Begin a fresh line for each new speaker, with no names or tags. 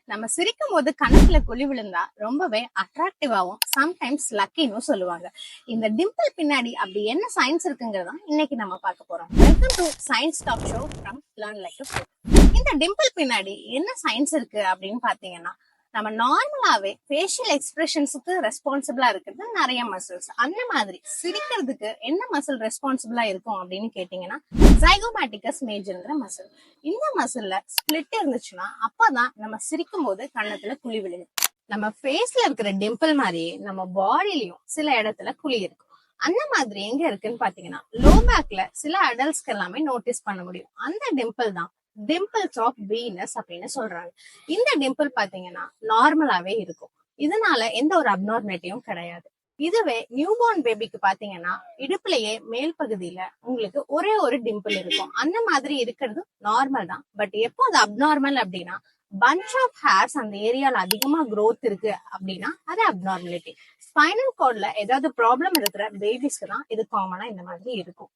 நம்ம சிரிக்கும் போது கணக்குல குழி விழுந்தா ரொம்பவே அட்ராக்டிவாவும் சம்டைம்ஸ் லக்கின்னு சொல்லுவாங்க. இந்த டிம்பிள் பின்னாடி அப்படி என்ன சயின்ஸ் இருக்குங்கிறதா இன்னைக்கு நம்ம பார்க்க போறோம். Welcome to science talk show from learn like a bro. இந்த டிம்பிள் பின்னாடி என்ன சயின்ஸ் இருக்கு அப்படின்னு பாத்தீங்கன்னா, நம்ம நார்மலாவே ஃபேஷியல் எக்ஸ்பிரஷன்ஸுக்கு ரெஸ்பான்சிபிளா இருக்கிறது நிறைய மசில்ஸ். அந்த மாதிரி சிரிக்கிறதுக்கு என்ன மசில் ரெஸ்பான்சிபிளா இருக்கும் அப்படின்னு கேட்டீங்கன்னா, ஜைகோமேட்டிகஸ் மேஜர்ங்கிற மசில். இந்த மசில்ல ஸ்பிளிட் இருந்துச்சுன்னா அப்பதான் நம்ம சிரிக்கும் போது கண்ணத்துல குழி விழுகும். நம்ம ஃபேஸ்ல இருக்கிற டிம்பிள் மாதிரியே நம்ம பாடியிலயும் சில இடத்துல குழி இருக்கும். அந்த மாதிரி எங்க இருக்குன்னு பாத்தீங்கன்னா, லோ பேக்ல சில அடல்ட்ஸ்க்கு எல்லாமே நோட்டீஸ் பண்ண முடியும். அந்த டிம்பிள் தான் டிம்பிள்ஸ் ஆஃப் வீனஸ் அப்படின்னு சொல்றாங்க. இந்த டிம்பிள் பாத்தீங்கன்னா நார்மலாவே இருக்கும். இதனால எந்த ஒரு அப்நார்மலிட்டியும் கிடையாது. இதுவே நியூபார்ன் பேபிக்கு பாத்தீங்கன்னா இடுப்புலயே மேல் பகுதியில உங்களுக்கு ஒரே ஒரு டிம்பிள் இருக்கும். அந்த மாதிரி இருக்கிறது நார்மல் தான். பட் எப்போ அது அப்நார்மல் அப்படின்னா, பஞ்ச் ஆஃப் ஹேர்ஸ் அந்த ஏரியால அதிகமா growth இருக்கு அப்படின்னா அது அப்நார்மலிட்டி. ஸ்பைனல் கார்ட்ல ஏதாவது ப்ராப்ளம் இருக்கிற பேபிஸ்க்கு தான் இது காமனா இந்த மாதிரி இருக்கும்.